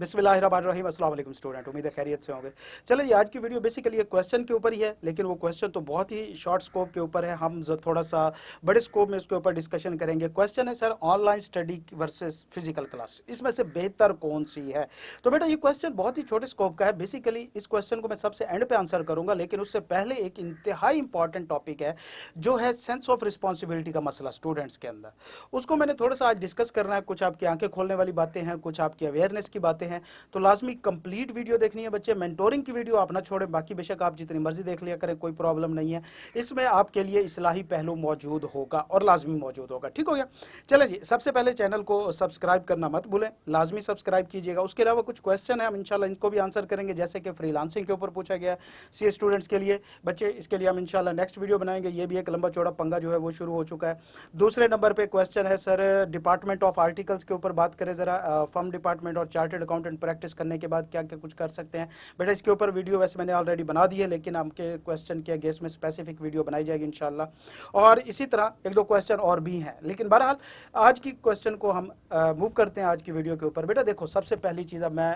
बिस्मिल्लाहिर्रहमानिर्रहीम। अस्सलाम वालेकुम स्टूडेंट, उम्मीद है खैरियत से होंगे। चलिए जी, आज की वीडियो बेसिकली एक क्वेश्चन के ऊपर ही है, लेकिन वो क्वेश्चन तो बहुत ही शॉर्ट स्कोप के ऊपर है। हम थोड़ा सा बड़े स्कोप में उसके ऊपर डिस्कशन करेंगे। क्वेश्चन है sir, online study versus physical class, इसमें से बेहतर कौन सी है? तो बेटा ये क्वेश्चन बहुत ही छोटे स्कोप का है। बेसिकली इस क्वेश्चन को मैं सबसे एंड पे आंसर करूंगा, लेकिन उससे पहले एक इंतहाई इंपॉर्टेंट टॉपिक है जो है सेंस ऑफ रिस्पॉन्सिबिलिटी का मसला स्टूडेंट्स के अंदर। उसको मैंने थोड़ा सा आज डिस्कस करना है। कुछ आपकी आंखें खोलने वाली बातें हैं, कुछ आपकी अवेयरनेस की बातें हैं, तो लाजमी कंप्लीट वीडियो देखनी है बच्चे। मेंटोरिंग की वीडियो आप ना छोड़ें, बाकी बेशक आप जितनी मर्जी देख लिया करें, कोई प्रॉब्लम नहीं है। इसमें आपके लिए इस्लाही पहलू मौजूद होगा और लाजमी मौजूद होगा। ठीक हो गया? चलें जी, सबसे पहले चैनल को सब्सक्राइब करना मत भूलें, लाजमी सब्सक्राइब कीजिएगा। उसके अलावा कुछ क्वेश्चन है, हम इंशाल्लाह इनको भी आंसर करेंगे, जैसे कि फ्रीलांसिंग के ऊपर पूछा गया सी स्टूडेंट्स के लिए बच्चे। इसके लिए हम इंशाल्लाह नेक्स्ट वीडियो बनाएंगे। ये भी एक लंबा चौड़ा पंगा जो है वो शुरू हो चुका है। दूसरे नंबर पे क्वेश्चन है सर, डिपार्टमेंट ऑफ आर्टिकल्स के ऊपर बात करें जरा। फर्म डिपार्टमेंट और चार्टर्ड अकाउंटेंट प्रैक्टिस करने के बाद क्या क्या कुछ कर सकते हैं बेटा। इसके ऊपर वीडियो वैसे मैंने ऑलरेडी बना दी है, लेकिन आपके क्वेश्चन के अगेंस्ट में स्पेसिफिक वीडियो बनाई जाएगी इंशाल्लाह। और इसी तरह एक दो क्वेश्चन और भी हैं, लेकिन बहरहाल आज की क्वेश्चन को हम मूव करते हैं आज की वीडियो के ऊपर। बेटा देखो, सबसे पहली चीज़ अब मैं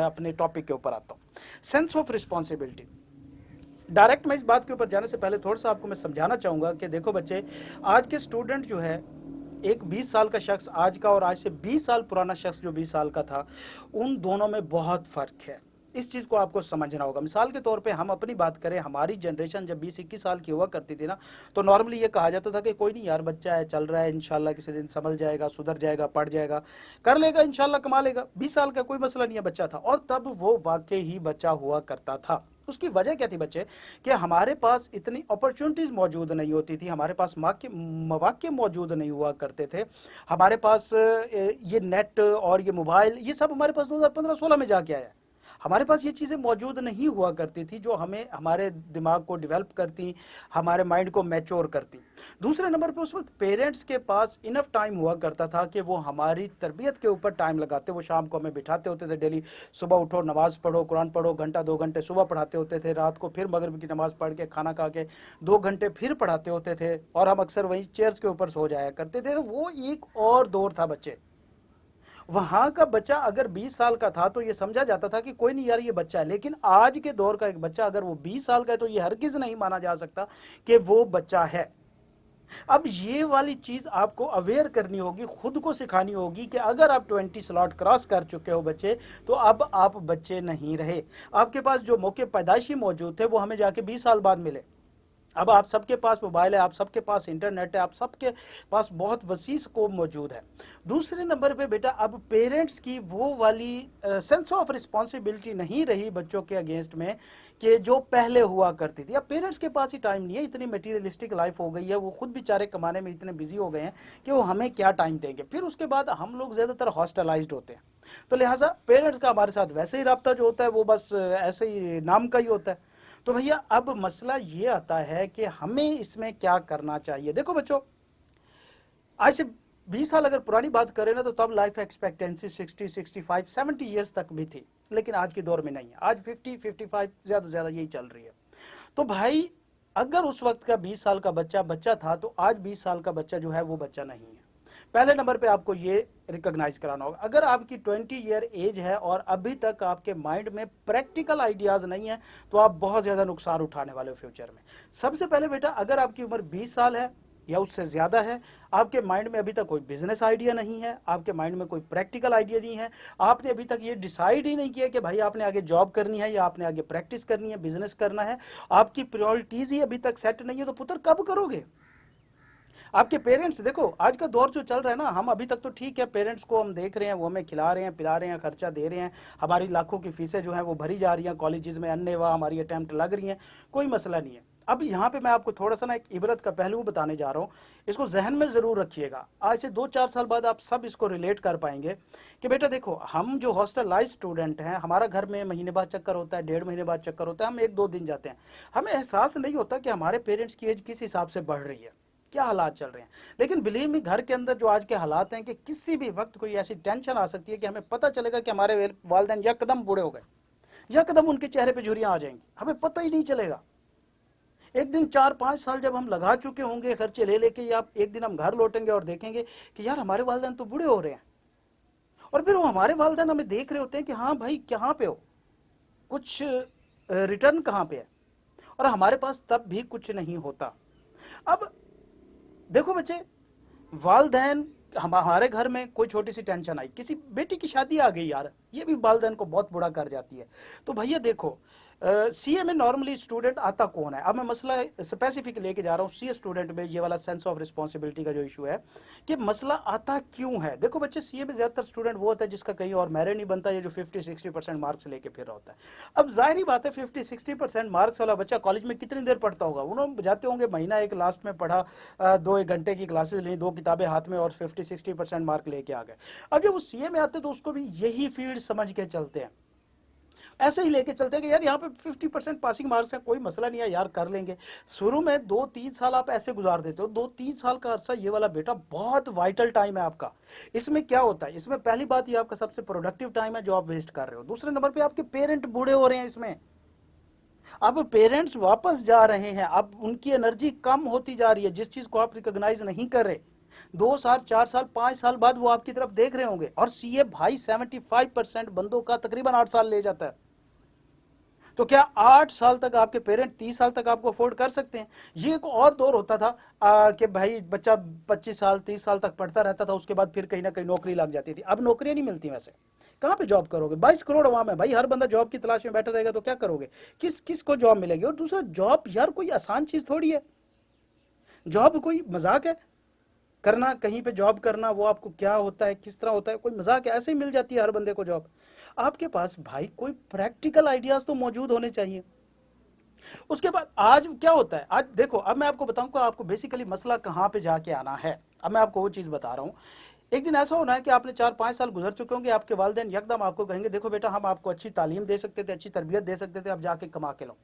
अपने टॉपिक के ऊपर आता हूँ, सेंस ऑफ रिस्पॉन्सिबिलिटी। डायरेक्ट मैं इस बात के ऊपर जाने से पहले थोड़ा सा आपको मैं समझाना चाहूँगा कि देखो बच्चे, आज के स्टूडेंट जो है, एक 20 साल का शख्स आज का और आज से 20 साल पुराना शख्स जो 20 साल का था, उन दोनों में बहुत फ़र्क है। इस चीज़ को आपको समझना होगा। मिसाल के तौर पे हम अपनी बात करें, हमारी जनरेशन जब 20-21 साल की हुआ करती थी ना, तो नॉर्मली ये कहा जाता था कि कोई नहीं यार, बच्चा है, चल रहा है, इंशाल्लाह किसी दिन संभल जाएगा, सुधर जाएगा, पढ़ जाएगा, कर लेगा, इंशाल्लाह कमा लेगा। 20 साल का कोई मसला नहीं है, बच्चा था। और तब वो वाकई ही बच्चा हुआ करता था। उसकी वजह क्या थी बच्चे, कि हमारे पास इतनी अपॉर्चुनिटीज़ मौजूद नहीं होती थी, हमारे पास मौके मौजूद नहीं हुआ करते थे। हमारे पास ये नेट और ये मोबाइल, ये सब हमारे पास 2015-16 में जाके आया। हमारे पास ये चीज़ें मौजूद नहीं हुआ करती थी जो हमें हमारे दिमाग को डेवलप करती, हमारे माइंड को मैच्योर करती। दूसरे नंबर पे उस वक्त पेरेंट्स के पास इनफ टाइम हुआ करता था कि वो हमारी तरबियत के ऊपर टाइम लगाते। वो शाम को हमें बिठाते होते थे, डेली सुबह उठो, नमाज़ पढ़ो, कुरान पढ़ो, घंटा 2 घंटे सुबह पढ़ाते होते थे, रात को फिर मगरिब की नमाज़ पढ़ के खाना खा के 2 घंटे फिर पढ़ाते होते थे, और हम अक्सर वहीं चेयर्स के ऊपर सो जाया करते थे। तो वो एक और दौर था बच्चे। वहां का बच्चा अगर 20 साल का था तो ये समझा जाता था कि कोई नहीं यार, ये बच्चा है। लेकिन आज के दौर का एक बच्चा अगर वो 20 साल का है तो ये हरगिज नहीं माना जा सकता कि वो बच्चा है। अब ये वाली चीज आपको अवेयर करनी होगी, खुद को सिखानी होगी कि अगर आप 20 स्लॉट क्रॉस कर चुके हो बच्चे, तो अब आप बच्चे नहीं रहे। आपके पास जो मौके पैदाइशी मौजूद थे वो हमें जाके 20 साल बाद मिले। अब आप सबके पास मोबाइल है, आप सबके पास इंटरनेट है, आप सबके पास बहुत वसी स्कोप मौजूद है। दूसरे नंबर पे बेटा, अब पेरेंट्स की वो वाली सेंस ऑफ रिस्पॉन्सिबिलिटी नहीं रही बच्चों के अगेंस्ट में कि जो पहले हुआ करती थी। अब पेरेंट्स के पास ही टाइम नहीं है, इतनी मटीरियलिस्टिक लाइफ हो गई है, वो खुद बेचारे कमाने में इतने बिजी हो गए हैं कि वो हमें क्या टाइम देंगे। फिर उसके बाद हम लोग ज़्यादातर हॉस्टलाइज्ड होते हैं, तो लिहाजा पेरेंट्स का हमारे साथ वैसे ही रब्ता जो होता है वो बस ऐसे ही नाम का ही होता है। तो भैया अब मसला ये आता है कि हमें इसमें क्या करना चाहिए। देखो बच्चों, आज से 20 साल अगर पुरानी बात करें ना, तो तब लाइफ एक्सपेक्टेंसी 60, 65, 70 ईयर्स तक भी थी, लेकिन आज के दौर में नहीं है। आज 50, 55 ज़्यादा से ज़्यादा यही चल रही है। तो भाई, अगर उस वक्त का 20 साल का बच्चा बच्चा था, तो आज 20 साल का बच्चा जो है वो बच्चा नहीं है। पहले नंबर पे आपको ये रिकॉग्नाइज कराना होगा। अगर आपकी 20 ईयर एज है और अभी तक आपके माइंड में प्रैक्टिकल आइडियाज़ नहीं है, तो आप बहुत ज़्यादा नुकसान उठाने वाले हो फ्यूचर में। सबसे पहले बेटा, अगर आपकी उम्र 20 साल है या उससे ज़्यादा है, आपके माइंड में अभी तक कोई बिजनेस आइडिया नहीं है, आपके माइंड में कोई प्रैक्टिकल आइडिया नहीं है, आपने अभी तक ये डिसाइड ही नहीं किया कि भाई आपने आगे जॉब करनी है या आपने आगे प्रैक्टिस करनी है, बिजनेस करना है, आपकी प्रायोरिटीज़ ही अभी तक सेट नहीं है, तो पुत्र कब करोगे? आपके पेरेंट्स, देखो आज का दौर जो चल रहा है ना, हम अभी तक तो ठीक है, पेरेंट्स को हम देख रहे हैं, वो हमें खिला रहे हैं, पिला रहे हैं, खर्चा दे रहे हैं, हमारी लाखों की फीसें जो हैं वो भरी जा रही हैं, कॉलेजेस में अन्नेवाह हमारी अटैम्प्ट लग रही हैं, कोई मसला नहीं है। अब यहाँ पे मैं आपको थोड़ा सा ना एक इबरत का पहलू बताने जा रहा हूँ, इसको जहन में ज़रूर रखिएगा। आज से 2-4 साल बाद आप सब इसको रिलेट कर पाएंगे कि बेटा देखो, हम जो हॉस्टलाइज स्टूडेंट हैं, हमारा घर में महीने बाद चक्कर होता है, 1.5 महीने बाद चक्कर होता है, हम 1-2 दिन जाते हैं, हमें एहसास नहीं होता कि हमारे पेरेंट्स की एज किस हिसाब से बढ़ रही है, क्या हालात चल रहे हैं। लेकिन बिलीव मी, घर के अंदर जो आज के हालात हैं कि किसी भी वक्त कोई ऐसी टेंशन आ सकती है कि हमें पता चलेगा कि हमारे वालिदैन यकदम बूढ़े हो गए, यकदम उनके चेहरे पे झुर्रियाँ आ जाएंगी, हमें पता ही नहीं चलेगा। एक दिन 4-5 साल जब हम लगा चुके होंगे खर्चे ले लेके, या एक दिन हम घर लौटेंगे और देखेंगे कि यार हमारे वालिदैन तो बूढ़े हो रहे हैं। और और फिर वो हमारे वालिदैन हमें देख रहे होते हैं कि हाँ भाई कहाँ पे हो, कुछ रिटर्न कहाँ पे है, और हमारे पास तब भी कुछ नहीं होता। अब देखो बच्चे, वालदैन हमारे घर में कोई छोटी सी टेंशन आई, किसी बेटी की शादी आ गई यार, ये भी वालदैन को बहुत बुरा कर जाती है। तो भैया देखो, सीए में नॉर्मली स्टूडेंट आता कौन है, अब मैं मसला स्पेसिफिक लेके जा रहा हूँ। सीए स्टूडेंट में ये वाला सेंस ऑफ रिस्पॉन्सिबिलिटी का जो इशू है कि मसला आता क्यों है। देखो बच्चे, सीए में ज्यादातर स्टूडेंट वो होता है जिसका कहीं और मेरिट नहीं बनता, ये जो 50-60% मार्क्स लेके फिर रहा होता है। अब जाहिर बात है 50-60% मार्क्स वाला बच्चा कॉलेज में कितनी देर पढ़ता होगा, उन्होंने जाते होंगे महीना एक लास्ट में पढ़ा, 2-1 घंटे की क्लासेस ली, 2 किताबें हाथ में, और 50-60% मार्क लेके आ गए। अब जब वो सीए में आते तो उसको भी यही फील्ड समझ के चलते हैं, ऐसे ही लेके चलते हैं कि यार यहाँ पे 50% पासिंग मार्क्स है, कोई मसला नहीं है यार, कर लेंगे। शुरू में 2-3 साल आप ऐसे गुजार देते हो, 2-3 साल का अरसा ये वाला बेटा बहुत वाइटल टाइम है आपका। इसमें क्या होता है, इसमें पहली बात ये आपका सबसे प्रोडक्टिव टाइम है जो आप वेस्ट कर रहे हो। दूसरे नंबर पे आपके पेरेंट बूढ़े हो रहे हैं इसमें, अब पेरेंट्स वापस जा रहे हैं, अब उनकी एनर्जी कम होती जा रही है, जिस चीज को आप रिकॉग्नाइज नहीं कर रहे। 2 साल, 4 साल, 5 साल बाद वो आपकी तरफ देख रहे होंगे। और सीए भाई 75% बंदों का तकरीबन 8 साल ले जाता है। तो क्या 8 साल तक आपके पेरेंट 30 साल तक आपको अफोर्ड कर सकते हैं? ये एक और दौर होता था कि भाई बच्चा 25 साल 30 साल तक पढ़ता रहता था, उसके बाद फिर कहीं ना कहीं नौकरी लग जाती थी। अब नौकरियां नहीं मिलती, वैसे कहाँ पे जॉब करोगे? 22 करोड़ अवाम है भाई, हर बंदा जॉब की तलाश में बैठा रहेगा तो क्या करोगे? किस किस को जॉब मिलेगी? और दूसरा, जॉब यार कोई आसान चीज थोड़ी है, जॉब कोई मजाक है करना, कहीं पे जॉब करना वो आपको क्या होता है, किस तरह होता है, कोई मजाक है? ऐसे ही मिल जाती है हर बंदे को जॉब। आपके पास भाई कोई प्रैक्टिकल आइडियाज तो मौजूद होने चाहिए। उसके बाद आज क्या होता है, आज देखो, अब मैं आपको बताऊंगा आपको बेसिकली मसला कहाँ पे जाके आना है। अब मैं आपको वो चीज बता रहा हूँ। एक दिन ऐसा होना है कि आपने 4-5 साल गुजर चुके होंगे, आपके वालिदैन यकदम आपको कहेंगे देखो बेटा, हम आपको अच्छी तालीम दे सकते थे, अच्छी तरबियत दे सकते थे, अब जाके कमा के लो।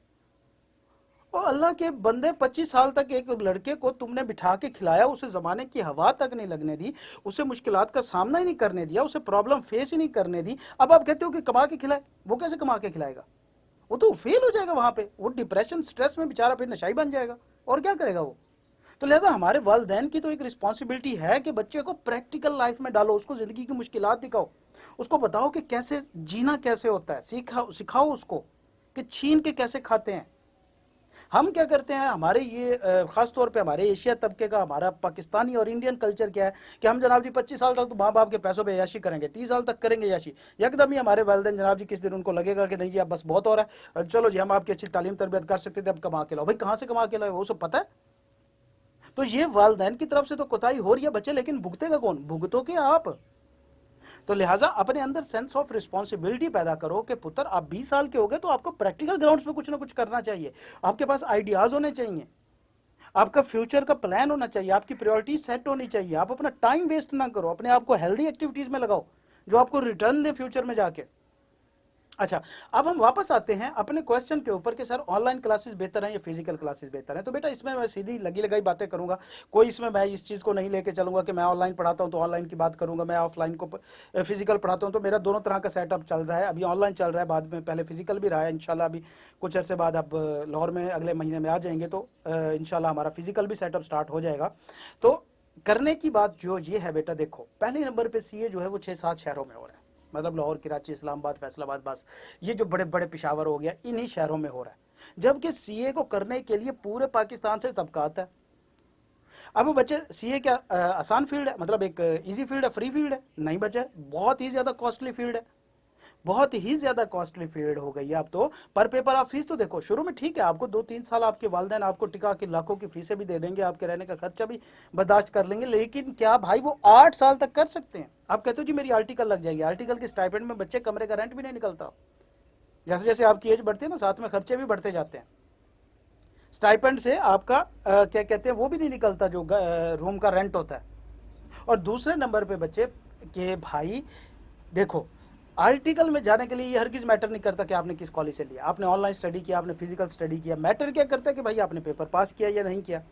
और अल्लाह के बंदे, 25 साल तक एक लड़के को तुमने बिठा के खिलाया, उसे जमाने की हवा तक नहीं लगने दी, उसे मुश्किलात का सामना ही नहीं करने दिया, उसे प्रॉब्लम फेस ही नहीं करने दी। अब आप कहते हो कि कमा के खिलाए, वो कैसे कमा के खिलाएगा? वो तो फेल हो जाएगा वहां पे, वो डिप्रेशन स्ट्रेस में बेचारा फिर नशाई बन जाएगा, और क्या करेगा वो? तो लिहाजा हमारे वालिदैन की तो एक रिस्पॉन्सिबिलिटी है कि बच्चे को प्रैक्टिकल लाइफ में डालो, उसको जिंदगी की मुश्किलात दिखाओ, उसको बताओ कि कैसे जीना कैसे होता है, सिखाओ उसको कि छीन के कैसे खाते हैं। हम क्या करते हैं, हमारे ये खास तौर पे हमारे एशिया तबके का, हमारा पाकिस्तानी और इंडियन कल्चर क्या है कि हम जनाब जी 25 साल तक तो माँ बाप के पैसों पे याशी करेंगे, 30 साल तक करेंगे याशी। एकदम ही हमारे वालिदैन जनाब जी किस दिन उनको लगेगा कि नहीं जी अब बस बहुत हो रहा है, चलो जी हम आपकी अच्छी तालीम तरबियत कर सकते थे, अब कमा के लाओ। भाई कहाँ से कमा के लाओ, वो सब पता है? तो ये वालिदैन की तरफ से तो कोताही हो रही है बच्चे, लेकिन भुगतेगा कौन? भुगतोगे आप। तो लिहाजा अपने अंदर सेंस ऑफ रिस्पॉन्सिबिलिटी पैदा करो कि पुत्र आप 20 साल के हो गए तो आपको प्रैक्टिकल ग्राउंड्स पे कुछ ना कुछ करना चाहिए, आपके पास आइडियाज होने चाहिए, आपका फ्यूचर का प्लान होना चाहिए, आपकी प्रायोरिटी सेट होनी चाहिए। आप अपना टाइम वेस्ट ना करो, अपने आप को हेल्दी एक्टिविटीज में लगाओ जो आपको रिटर्न दे फ्यूचर में जाके। अच्छा, अब हम वापस आते हैं अपने क्वेश्चन के ऊपर कि सर ऑनलाइन क्लासेस बेहतर हैं या फिजिकल क्लासेस बेहतर हैं। तो बेटा इसमें मैं सीधी लगी लगाई बातें करूंगा, कोई इसमें मैं इस चीज़ को नहीं लेके चलूंगा कि मैं ऑनलाइन पढ़ाता हूं तो ऑनलाइन की बात करूंगा, मैं ऑफलाइन को फिजिकल पढ़ाता हूं। तो मेरा दोनों तरह का सेटअप चल रहा है, अभी ऑनलाइन चल रहा है, बाद में पहले फिजिकल भी रहा है। इंशाल्लाह अभी कुछ अर्से बाद अब लाहौर में अगले महीने में आ जाएंगे तो इंशाल्लाह हमारा फिजिकल भी सेटअप स्टार्ट हो जाएगा। तो करने की बात जो ये है बेटा, देखो पहले नंबर पे सीए जो है वो 6-7 शहरों में हो रहा है, मतलब लाहौर, कराची, इस्लामाबाद, फैसलाबाद, बस ये जो बड़े बड़े पेशावर हो गया, इन्हीं शहरों में हो रहा है। जबकि सीए को करने के लिए पूरे पाकिस्तान से तबका आता है। अब बच्चे सीए क्या आसान फील्ड है, मतलब एक इजी फील्ड है, फ्री फील्ड है? नहीं बच्चे, बहुत ही ज्यादा कॉस्टली फील्ड है, बहुत ही ज्यादा कॉस्टली फील्ड हो गई है अब तो। पर पेपर आप फीस तो देखो, शुरू में ठीक है, आपको 2-3 साल आपके वालिदैन आपको टिका के लाखों की फीसें भी दे देंगे, आपके रहने का खर्चा भी बर्दाश्त कर लेंगे, लेकिन क्या भाई वो 8 साल तक कर सकते हैं? आप कहते हो जी मेरी आर्टिकल लग जाएगी, आर्टिकल के स्टाइपेंड में बच्चे कमरे का रेंट भी नहीं निकलता। जैसे जैसे आपकी एज बढ़ती है ना, साथ में खर्चे भी बढ़ते जाते हैं, स्टाइपेंड से आपका क्या कहते हैं वो भी नहीं निकलता जो रूम का रेंट होता है। और दूसरे नंबर पे बच्चे के भाई देखो, आर्टिकल में जाने के लिए ये हरगिज मैटर नहीं करता कि आपने किस कॉलेज से लिया, आपने ऑनलाइन स्टडी किया, आपने फिजिकल स्टडी किया। मैटर क्या करता है कि भाई आपने पेपर पास किया या नहीं किया।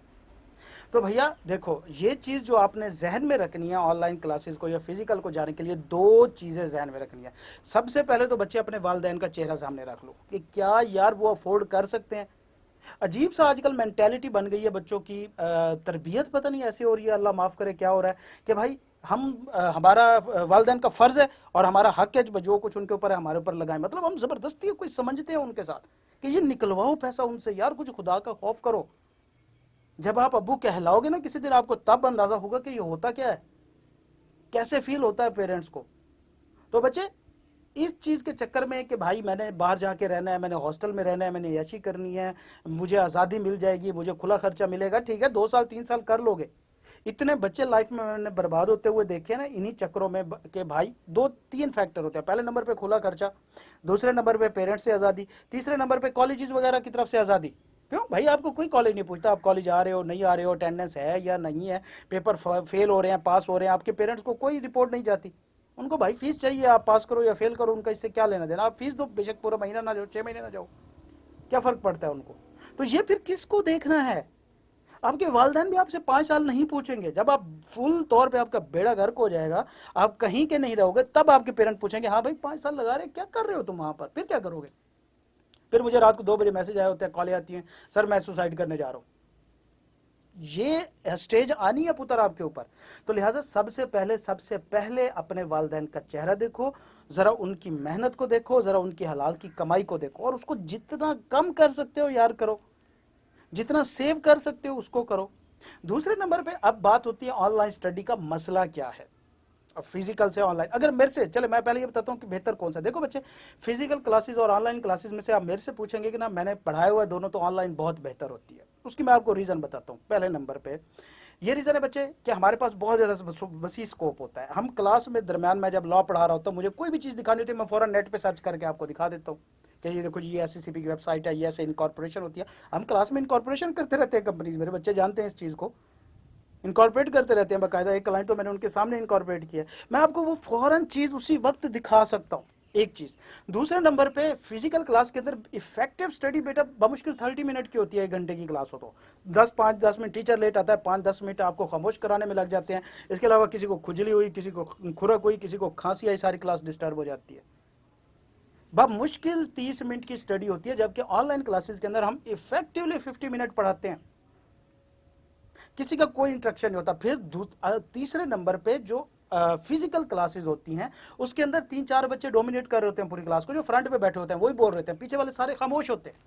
तो भैया देखो, ये चीज़ जो आपने जहन में रखनी है ऑनलाइन क्लासेस को या फिजिकल को जाने के लिए, 2 चीज़ें जहन में रखनी है। सबसे पहले तो बच्चे अपने वालिदैन का चेहरा सामने रख लो कि क्या यार वो अफोर्ड कर सकते हैं। अजीब सा आजकल मेंटेलिटी बन गई है बच्चों की, तरबियत पता नहीं ऐसे हो रही है, अल्लाह माफ़ करे क्या हो रहा है कि भाई हमारा वालिदैन का फ़र्ज़ है और हमारा हक है जो कुछ उनके ऊपर है हमारे ऊपर लगाएं। मतलब हम ज़बरदस्ती कोई समझते हैं उनके साथ कि ये निकलवाओ पैसा उनसे। यार कुछ खुदा का खौफ करो। जब आप अब्बू कहलाओगे ना किसी दिन, आपको तब अंदाज़ा होगा कि ये होता क्या है, कैसे फील होता है पेरेंट्स को। तो बच्चे, इस चीज़ के चक्कर में कि भाई मैंने बाहर जाके रहना है, मैंने हॉस्टल में रहना है, मैंने ऐशी करनी है, मुझे आज़ादी मिल जाएगी, मुझे खुला खर्चा मिलेगा, ठीक है 2 साल 3 साल कर लोगे। इतने बच्चे लाइफ में मैंने बर्बाद होते हुए देखे ना इन्हीं चक्करों में कि भाई 2-3 फैक्टर होते हैं। पहले नंबर पे खुला खर्चा, दूसरे नंबर पे पेरेंट्स से आज़ादी, तीसरे नंबर पे कॉलेजेस वगैरह की तरफ से आज़ादी। क्यों भाई, आपको कोई कॉलेज नहीं पूछता आप कॉलेज आ रहे हो नहीं आ रहे हो, अटेंडेंस है या नहीं है, पेपर फेल हो रहे हैं पास हो रहे हैं, आपके पेरेंट्स को कोई रिपोर्ट नहीं जाती। उनको भाई फीस चाहिए, आप पास करो या फेल करो, उनका इससे क्या लेना देना। आप फीस दो, बेशक पूरा महीना ना जाओ, 6 महीने ना जाओ, क्या फ़र्क पड़ता है उनको। तो ये फिर किसको देखना है। आपके वालिदैन भी आपसे 5 साल नहीं पूछेंगे। जब आप फुल तौर पे आपका बेड़ा गर्क हो जाएगा, आप कहीं के नहीं रहोगे, तब आपके पेरेंट पूछेंगे हाँ भाई 5 साल लगा रहे, क्या कर रहे हो तुम वहां पर, फिर क्या करोगे। फिर मुझे रात को 2 बजे मैसेज आए होते हैं, कॉलें आती हैं, सर मैं सुसाइड करने जा रहा हूँ। ये स्टेज आनी है पुत्र आपके ऊपर। तो लिहाजा सबसे पहले अपने वालिदैन का चेहरा देखो, जरा उनकी मेहनत को देखो, जरा उनकी हलाल की कमाई को देखो, और उसको जितना कम कर सकते हो यार करो, जितना सेव कर सकते हो उसको करो। दूसरे नंबर पे अब बात होती है ऑनलाइन स्टडी का मसला क्या है। अब फिजिकल से ऑनलाइन, अगर मेरे से चले, मैं पहले ये बताता हूँ कि बेहतर कौन सा। देखो बच्चे, फिजिकल क्लासेस और ऑनलाइन क्लासेस में से आप मेरे से पूछेंगे कि ना मैंने पढ़ाया हुआ है दोनों, तो ऑनलाइन बहुत बेहतर होती है। उसकी मैं आपको रीज़न बताता हूँ। पहले नंबर पे ये रीज़न है बच्चे कि हमारे पास बहुत ज़्यादा वसी स्कोप होता है। हम क्लास में दरमियान में जब लॉ पढ़ा रहा होता हूँ, मुझे कोई भी चीज़ दिखानी होती है, मैं फ़ौरन नेट पे सर्च करके आपको दिखा देता हूँ कि ये देखो जी, ये SCCP की वेबसाइट है, ये ऐसे इनकॉर्पोरेशन होती है। हम क्लास में इनकॉर्पोरेशन करते रहते हैं कंपनीज, मेरे बच्चे जानते हैं इस चीज़ को, इनकॉर्पोरेट करते रहते हैं बाकायदा। एक क्लाइंट तो मैंने उनके सामने इनकॉर्पोरेट किया, मैं आपको वो फ़ौरन चीज़ उसी वक्त दिखा सकता हूँ। एक चीज़। दूसरे नंबर पे फिजिकल क्लास के अंदर इफेक्टिव स्टडी बेटा बमुश्किल 30 मिनट की होती है। 1 घंटे की क्लास हो तो 5-10 मिनट टीचर लेट आता है, 5-10 मिनट आपको खामोश कराने में लग जाते हैं। इसके अलावा किसी को खुजली हुई, किसी को खुरक हुई, किसी को खांसी आई, सारी क्लास डिस्टर्ब हो जाती है। मुश्किल 30 मिनट की स्टडी होती है, जबकि ऑनलाइन क्लासेस के अंदर हम इफेक्टिवली 50 मिनट पढ़ाते हैं, किसी का कोई इंस्ट्रक्शन नहीं होता। फिर तीसरे नंबर पे जो फिजिकल क्लासेस होती हैं उसके अंदर 3-4 बच्चे डोमिनेट कर रहे होते हैं पूरी क्लास को, जो फ्रंट पे बैठे होते हैं वही बोल रहे होते हैं, पीछे वाले सारे खामोश होते हैं।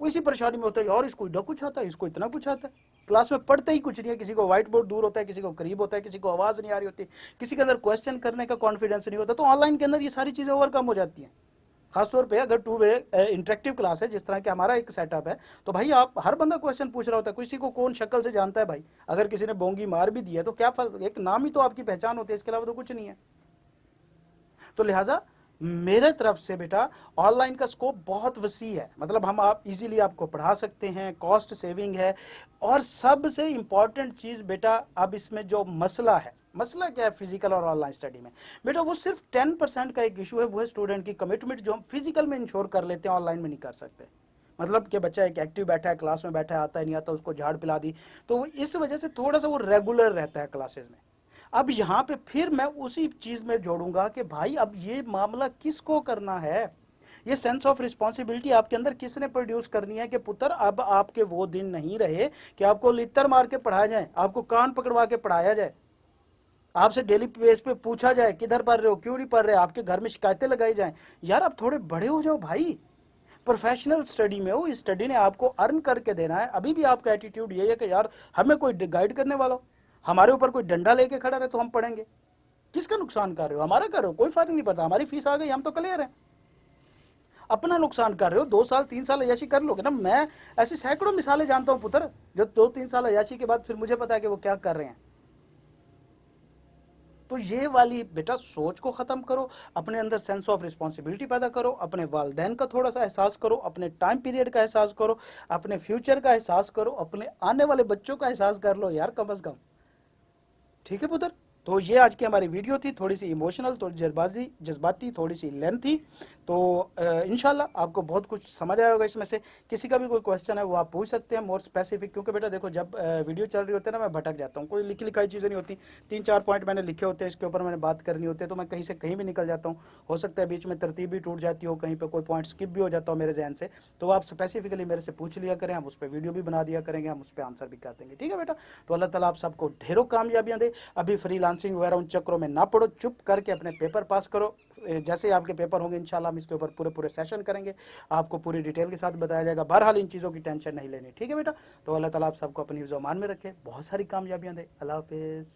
वो इसी परेशानी में होता है, और इसको इतना कुछ आता है, इसको इतना कुछ आता है, क्लास में पढ़ते ही कुछ नहीं है। किसी को व्हाइट बोर्ड दूर होता है, किसी को करीब होता है, किसी को आवाज़ नहीं आ रही होती, किसी के अंदर क्वेश्चन करने का कॉन्फिडेंस नहीं होता। तो ऑनलाइन के अंदर ये सारी चीज़ें ओवरकम हो जाती हैं। खासतौर पे अगर 2 वे इंटरेक्टिव क्लास है, जिस तरह के हमारा एक सेटअप है, तो भाई आप हर बंदा क्वेश्चन पूछ रहा होता है। किसी को कौन शक्ल से जानता है भाई, अगर किसी ने बोंगी मार भी दी है तो क्या फर्क, एक नाम ही तो आपकी पहचान होती है, इसके अलावा तो कुछ नहीं है। तो लिहाजा मेरे तरफ से बेटा ऑनलाइन का स्कोप बहुत वसी है। मतलब हम आप इजीली आपको पढ़ा सकते हैं, कॉस्ट सेविंग है, और सबसे इंपॉर्टेंट चीज़ बेटा अब इसमें जो मसला है, मसला क्या है फिजिकल और ऑनलाइन स्टडी में बेटा, वो सिर्फ 10% का एक इशू है, वो है स्टूडेंट की कमिटमेंट, जो हम फिजिकल में इंश्योर कर लेते हैं, ऑनलाइन में नहीं कर सकते। मतलब कि बच्चा एक एक्टिव बैठा है, क्लास में बैठा है, आता है नहीं आता, उसको झाड़ पिला दी, तो वो इस वजह से थोड़ा सा वो रेगुलर रहता है क्लासेस में। अब यहाँ पे फिर मैं उसी चीज़ में जोड़ूंगा कि भाई अब ये मामला किसको करना है, ये सेंस ऑफ रिस्पॉन्सिबिलिटी आपके अंदर किसने प्रोड्यूस करनी है कि पुत्र अब आपके वो दिन नहीं रहे कि आपको लित्तर मार के पढ़ाया जाए, आपको कान पकड़वा के पढ़ाया जाए, आपसे डेली बेस पे पूछा जाए किधर पढ़ रहे हो, क्यों नहीं पढ़ रहे, आपके घर में शिकायतें लगाई जाएं। यार आप थोड़े बड़े हो जाओ भाई, प्रोफेशनल स्टडी में हो, इस स्टडी ने आपको अर्न करके देना है। अभी भी आपका एटीट्यूड ये है कि यार हमें कोई गाइड करने वाला हो, हमारे ऊपर कोई डंडा लेके खड़ा रहे तो हम पढ़ेंगे। किसका नुकसान कर रहे हो, हमारा कर रहे हो, कोई फर्क नहीं पड़ता, हमारी फीस आ गई, हम तो क्लियर हैं। अपना नुकसान कर रहे हो। 2 साल 3 साल अयाशी कर लोगे ना, मैं ऐसी सैकड़ों मिसालें जानता हूं पुत्र, जो 2-3 साल अयाशी के बाद फिर मुझे पता है कि वो क्या कर रहे हैं। तो ये वाली बेटा सोच को ख़त्म करो, अपने अंदर सेंस ऑफ रिस्पॉन्सिबिलिटी पैदा करो, अपने वालिदैन का थोड़ा सा एहसास करो, अपने टाइम पीरियड का एहसास करो, अपने फ्यूचर का एहसास करो, अपने आने वाले बच्चों का एहसास कर लो यार कम अज़ कम। ठीक है पुत्र। तो ये आज की हमारी वीडियो थी, थोड़ी सी इमोशनल, थोड़ी जज्बाती, थोड़ी सी लेंथी। तो इंशाल्लाह आपको बहुत कुछ समझ आया होगा इसमें से। किसी का भी कोई क्वेश्चन है वो आप पूछ सकते हैं मोर स्पेसिफिक, क्योंकि बेटा देखो जब वीडियो चल रही होती है ना, मैं भटक जाता हूँ, कोई लिखी लिखाई चीज़ें नहीं होती। 3-4 पॉइंट मैंने लिखे होते हैं, इसके ऊपर मैंने बात करनी होती है, तो मैं कहीं से कहीं भी निकल जाता हूँ। हो सकता है बीच में तरतीब भी टूट जाती हो, कहीं पर कोई पॉइंट स्किप भी हो जाता हो मेरे जहन से, तो आप स्पेसिफिकली मेरे से पूछ लिया करें, हम उस पर वीडियो भी बना दिया करेंगे, हम उस पर आंसर भी कर देंगे। ठीक है बेटा। तो अल्लाह ताला आप सबको ढेरों कामयाबियाँ दे। अभी फ्रीलांस डांसिंग वगैरह उन चक्रों में ना पड़ो, चुप करके अपने पेपर पास करो। जैसे आपके पेपर होंगे इंशाल्लाह हम इसके ऊपर पूरे पूरे सेशन करेंगे, आपको पूरी डिटेल के साथ बताया जाएगा। बहरहाल इन चीज़ों की टेंशन नहीं लेनी, ठीक है बेटा। तो अल्लाह ताला आप सबको अपनी हिफ्ज़-ओ-अमान में रखे, बहुत सारी कामयाबियाँ दे। अल्लाह हाफिज़।